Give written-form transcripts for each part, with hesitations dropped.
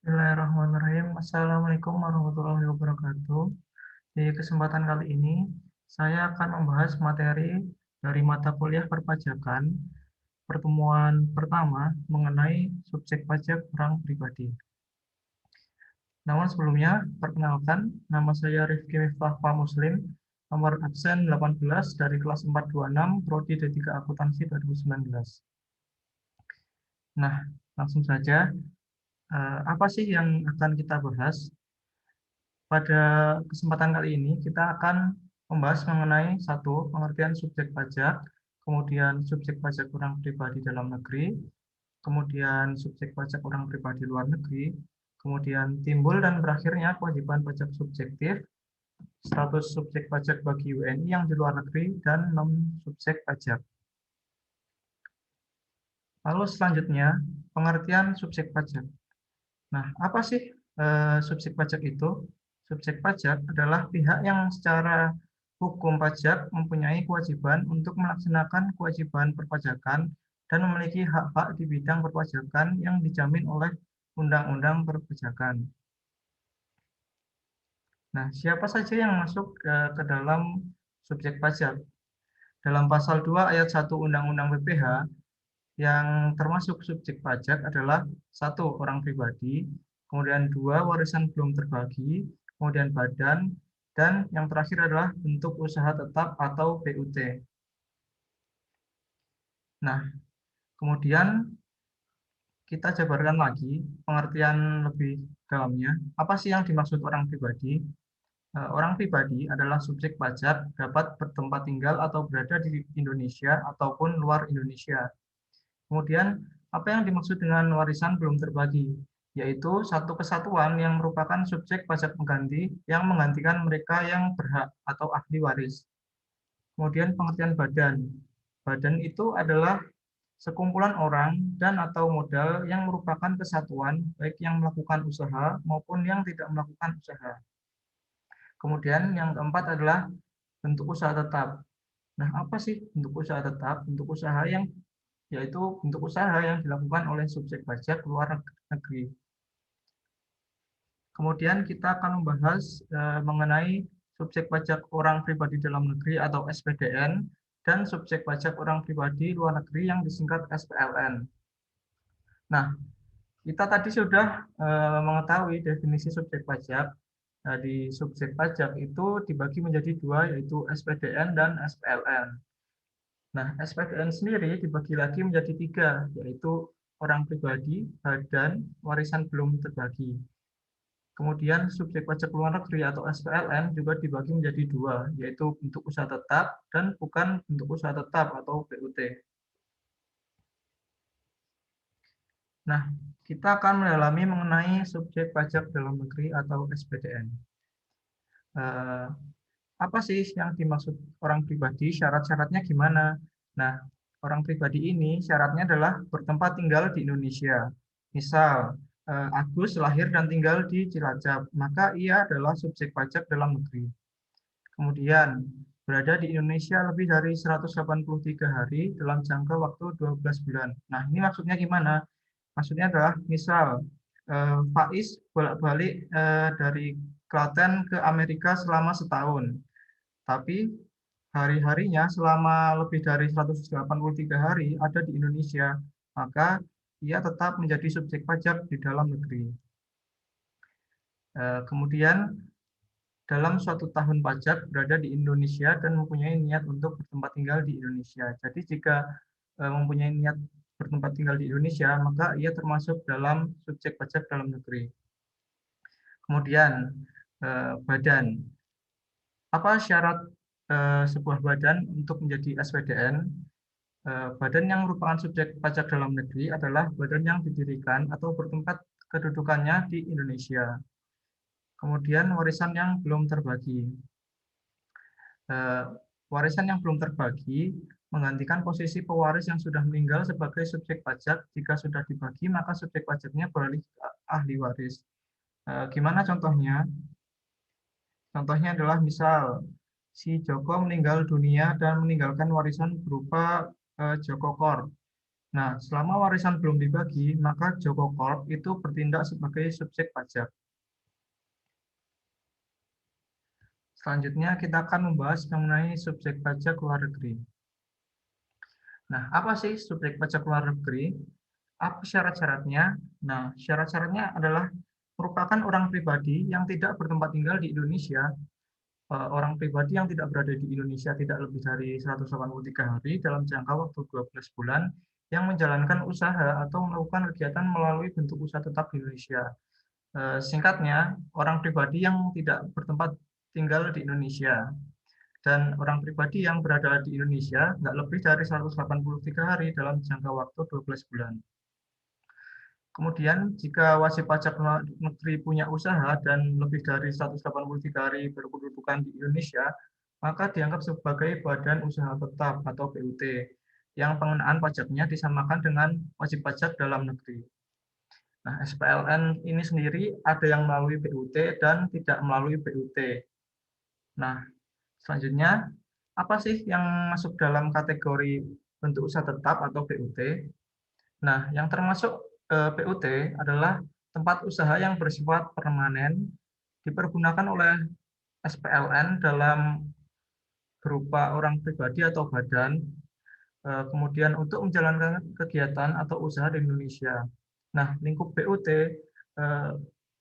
Bismillahirrahmanirrahim. Assalamualaikum warahmatullahi wabarakatuh. Di kesempatan kali ini, saya akan membahas materi dari mata kuliah perpajakan, pertemuan pertama mengenai subjek pajak orang pribadi. Namun sebelumnya, perkenalkan, nama saya Rifki Miftah Muslim, nomor absen 18 dari kelas 426, Prodi D3 Akuntansi 2019. Nah, langsung saja, apa sih yang akan kita bahas? Pada kesempatan kali ini, kita akan membahas mengenai satu, pengertian subjek pajak, kemudian subjek pajak orang pribadi dalam negeri, kemudian subjek pajak orang pribadi luar negeri, kemudian timbul dan berakhirnya kewajiban pajak subjektif, status subjek pajak bagi WNI yang di luar negeri, dan non-subjek pajak. Lalu selanjutnya, pengertian subjek pajak. Nah, apa sih subjek pajak itu? Subjek pajak adalah pihak yang secara hukum pajak mempunyai kewajiban untuk melaksanakan kewajiban perpajakan dan memiliki hak-hak di bidang perpajakan yang dijamin oleh Undang-Undang Perpajakan. Nah, siapa saja yang masuk ke dalam subjek pajak? Dalam pasal 2 ayat 1 Undang-Undang PPH, yang termasuk subjek pajak adalah satu, orang pribadi, kemudian dua, warisan belum terbagi, kemudian badan, dan yang terakhir adalah bentuk usaha tetap atau BUT. Nah, kemudian kita jabarkan lagi pengertian lebih dalamnya. Apa sih yang dimaksud orang pribadi? Orang pribadi adalah subjek pajak dapat bertempat tinggal atau berada di Indonesia ataupun luar Indonesia. Kemudian, apa yang dimaksud dengan warisan belum terbagi? Yaitu satu kesatuan yang merupakan subjek pajak pengganti yang menggantikan mereka yang berhak atau ahli waris. Kemudian pengertian badan. Badan itu adalah sekumpulan orang dan atau modal yang merupakan kesatuan baik yang melakukan usaha maupun yang tidak melakukan usaha. Kemudian yang keempat adalah bentuk usaha tetap. Nah, apa sih bentuk usaha tetap? Bentuk usaha yang yaitu bentuk usaha yang dilakukan oleh subjek pajak luar negeri. Kemudian kita akan membahas mengenai subjek pajak orang pribadi dalam negeri atau SPDN dan subjek pajak orang pribadi luar negeri yang disingkat SPLN. Nah, kita tadi sudah mengetahui definisi subjek pajak. Di subjek pajak itu dibagi menjadi dua, yaitu SPDN dan SPLN. Nah, SPDN sendiri dibagi lagi menjadi tiga, yaitu orang pribadi, badan, warisan belum terbagi. Kemudian subjek pajak luar negeri atau SPLN juga dibagi menjadi dua, yaitu bentuk usaha tetap dan bukan bentuk usaha tetap atau BUT. Nah, kita akan mendalami mengenai subjek pajak dalam negeri atau SPDN. Apa sih yang dimaksud orang pribadi? Syarat-syaratnya gimana? Nah, orang pribadi ini syaratnya adalah bertempat tinggal di Indonesia. Misal, Agus lahir dan tinggal di Cilacap, maka ia adalah subjek pajak dalam negeri. Kemudian, berada di Indonesia lebih dari 183 hari dalam jangka waktu 12 bulan. Nah, ini maksudnya gimana? Maksudnya adalah misal Faiz bolak-balik dari Klaten ke Amerika selama setahun. Tapi hari-harinya selama lebih dari 183 hari ada di Indonesia, maka ia tetap menjadi subjek pajak di dalam negeri. Kemudian dalam suatu tahun pajak berada di Indonesia dan mempunyai niat untuk bertempat tinggal di Indonesia. Jadi jika mempunyai niat bertempat tinggal di Indonesia, maka ia termasuk dalam subjek pajak dalam negeri. Kemudian badan. Apa syarat sebuah badan untuk menjadi SPDN? Badan yang merupakan subjek pajak dalam negeri adalah badan yang didirikan atau bertempat kedudukannya di Indonesia. Kemudian warisan yang belum terbagi. Warisan yang belum terbagi menggantikan posisi pewaris yang sudah meninggal sebagai subjek pajak. Jika sudah dibagi, maka subjek pajaknya beralih ke ahli waris. Gimana contohnya? Contohnya adalah misal si Joko meninggal dunia dan meninggalkan warisan berupa Joko Kor. Nah, selama warisan belum dibagi, maka Joko Corp itu bertindak sebagai subjek pajak. Selanjutnya kita akan membahas mengenai subjek pajak luar negeri. Nah, apa sih subjek pajak luar negeri? Apa syarat-syaratnya? Nah, syarat-syaratnya adalah merupakan orang pribadi yang tidak bertempat tinggal di Indonesia, orang pribadi yang tidak berada di Indonesia tidak lebih dari 183 hari dalam jangka waktu 12 bulan, yang menjalankan usaha atau melakukan kegiatan melalui bentuk usaha tetap di Indonesia. Singkatnya, orang pribadi yang tidak bertempat tinggal di Indonesia dan orang pribadi yang berada di Indonesia nggak lebih dari 183 hari dalam jangka waktu 12 bulan. Kemudian, jika wajib pajak negeri punya usaha dan lebih dari 183 hari berkedudukan di Indonesia, maka dianggap sebagai badan usaha tetap atau BUT, yang pengenaan pajaknya disamakan dengan wajib pajak dalam negeri. Nah, SPLN ini sendiri ada yang melalui BUT dan tidak melalui BUT. Nah, selanjutnya, apa sih yang masuk dalam kategori bentuk usaha tetap atau BUT? Nah, yang termasuk PUT adalah tempat usaha yang bersifat permanen, dipergunakan oleh SPLN dalam berupa orang pribadi atau badan, kemudian untuk menjalankan kegiatan atau usaha di Indonesia. Nah, lingkup BUT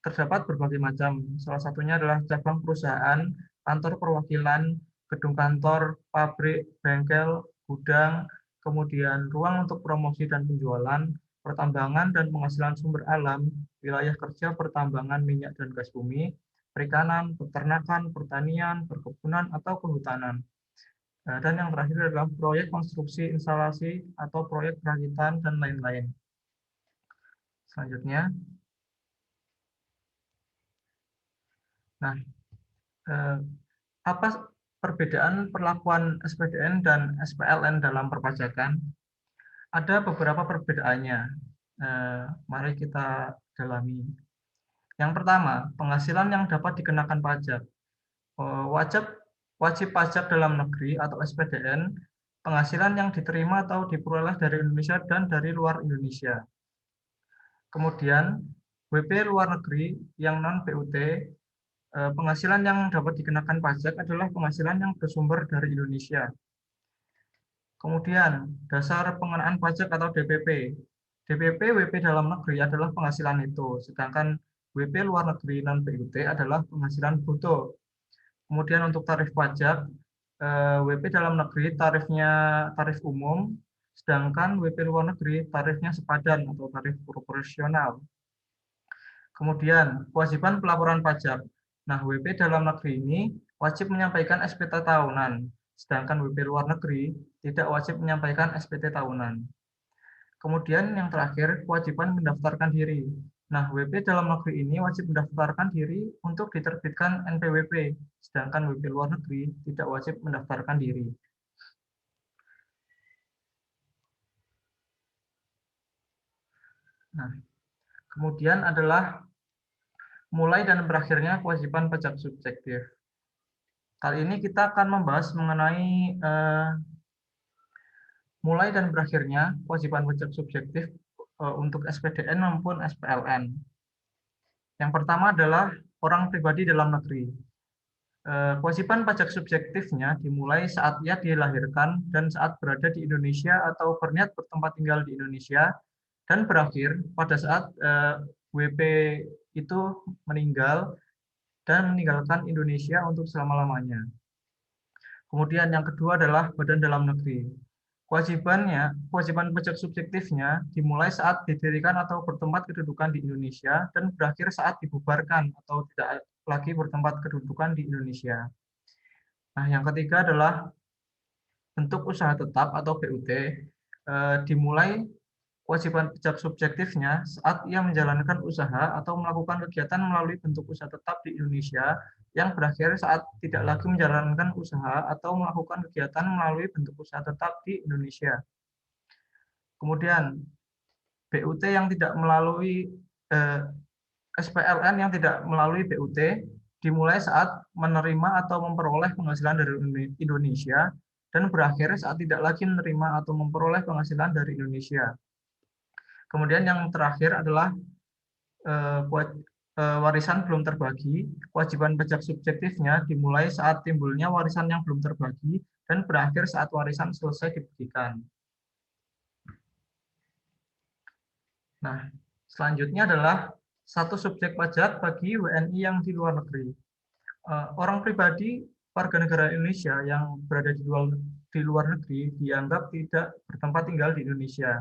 terdapat berbagai macam. Salah satunya adalah cabang perusahaan, kantor perwakilan, gedung kantor, pabrik, bengkel, gudang, kemudian ruang untuk promosi dan penjualan, pertambangan dan penghasilan sumber alam, wilayah kerja pertambangan minyak dan gas bumi, perikanan, peternakan, pertanian, perkebunan, atau kehutanan. Dan yang terakhir adalah proyek konstruksi instalasi atau proyek perakitan dan lain-lain. Selanjutnya, nah, apa perbedaan perlakuan SPDN dan SPLN dalam perpajakan? Ada beberapa perbedaannya. Mari kita dalami. Yang pertama, penghasilan yang dapat dikenakan pajak. Wajib pajak dalam negeri atau SPDN, penghasilan yang diterima atau diperoleh dari Indonesia dan dari luar Indonesia. Kemudian, WP luar negeri yang non-BUT, penghasilan yang dapat dikenakan pajak adalah penghasilan yang bersumber dari Indonesia. Kemudian, dasar pengenaan pajak atau DPP. DPP WP dalam negeri adalah penghasilan itu, sedangkan WP luar negeri non-BUT adalah penghasilan bruto. Kemudian untuk tarif pajak, WP dalam negeri tarifnya tarif umum, sedangkan WP luar negeri tarifnya sepadan atau tarif proporsional. Kemudian, kewajiban pelaporan pajak. Nah, WP dalam negeri ini wajib menyampaikan SPT tahunan, sedangkan WP luar negeri tidak wajib menyampaikan SPT tahunan. Kemudian yang terakhir, kewajiban mendaftarkan diri. Nah, WP dalam negeri ini wajib mendaftarkan diri untuk diterbitkan NPWP, sedangkan WP luar negeri tidak wajib mendaftarkan diri. Nah, kemudian adalah mulai dan berakhirnya kewajiban pajak subjektif. Kali ini kita akan membahas mengenai mulai dan berakhirnya kewajiban pajak subjektif untuk SPDN maupun SPLN. Yang pertama adalah orang pribadi dalam negeri. Kewajiban pajak subjektifnya dimulai saat ia dilahirkan dan saat berada di Indonesia atau berniat bertempat tinggal di Indonesia, dan berakhir pada saat WP itu meninggal dan meninggalkan Indonesia untuk selama-lamanya. Kemudian yang kedua adalah badan dalam negeri. Kewajiban pajak subjektifnya dimulai saat didirikan atau bertempat kedudukan di Indonesia dan berakhir saat dibubarkan atau tidak lagi bertempat kedudukan di Indonesia. Nah, yang ketiga adalah bentuk usaha tetap atau BUT, dimulai kewajiban pajak subjektifnya saat ia menjalankan usaha atau melakukan kegiatan melalui bentuk usaha tetap di Indonesia yang berakhir saat tidak lagi menjalankan usaha atau melakukan kegiatan melalui bentuk usaha tetap di Indonesia. Kemudian BUT yang tidak melalui SPLN yang tidak melalui BUT dimulai saat menerima atau memperoleh penghasilan dari Indonesia dan berakhir saat tidak lagi menerima atau memperoleh penghasilan dari Indonesia. Kemudian yang terakhir adalah warisan belum terbagi. Kewajiban pajak subjektifnya dimulai saat timbulnya warisan yang belum terbagi dan berakhir saat warisan selesai dibagikan. Nah, selanjutnya adalah satu subjek pajak bagi WNI yang di luar negeri. Orang pribadi warga negara Indonesia yang berada di luar negeri dianggap tidak bertempat tinggal di Indonesia.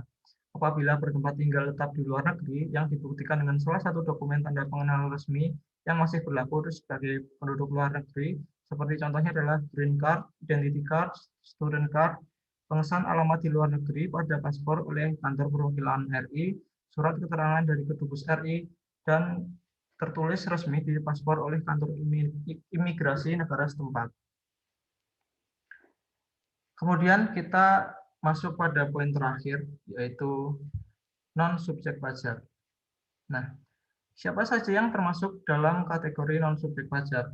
Apabila bertempat tinggal tetap di luar negeri yang dibuktikan dengan salah satu dokumen tanda pengenal resmi yang masih berlaku sebagai penduduk luar negeri, seperti contohnya adalah green card, identity card, student card, pengesahan alamat di luar negeri pada paspor oleh kantor perwakilan RI, surat keterangan dari Kedubes RI, dan tertulis resmi di paspor oleh kantor imigrasi negara setempat. Kemudian kita masuk pada poin terakhir, yaitu non-subjek pajak. Nah, siapa saja yang termasuk dalam kategori non-subjek pajak?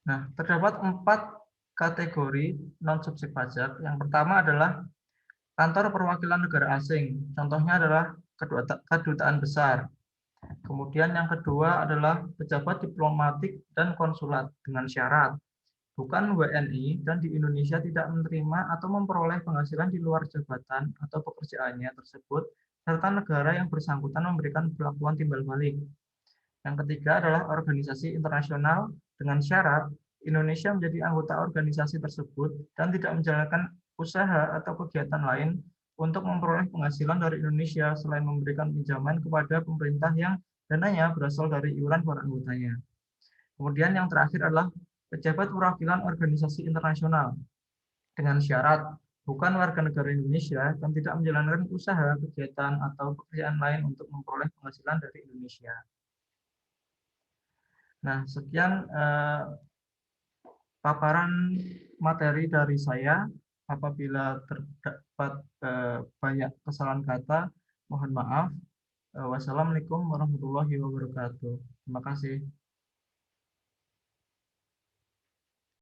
Nah, terdapat 4 kategori non-subjek pajak. Yang pertama adalah kantor perwakilan negara asing. Contohnya adalah kedutaan besar. Kemudian yang kedua adalah pejabat diplomatik dan konsulat dengan syarat bukan WNI dan di Indonesia tidak menerima atau memperoleh penghasilan di luar jabatan atau pekerjaannya tersebut, serta negara yang bersangkutan memberikan perlakuan timbal balik. Yang ketiga adalah organisasi internasional dengan syarat Indonesia menjadi anggota organisasi tersebut dan tidak menjalankan usaha atau kegiatan lain untuk memperoleh penghasilan dari Indonesia selain memberikan pinjaman kepada pemerintah yang dananya berasal dari iuran para anggotanya. Kemudian yang terakhir adalah pejabat perwakilan organisasi internasional dengan syarat bukan warga negara Indonesia dan tidak menjalankan usaha, kegiatan, atau pekerjaan lain untuk memperoleh penghasilan dari Indonesia. Nah, sekian paparan materi dari saya. Apabila terdapat banyak kesalahan kata, mohon maaf. Wassalamualaikum warahmatullahi wabarakatuh. Terima kasih.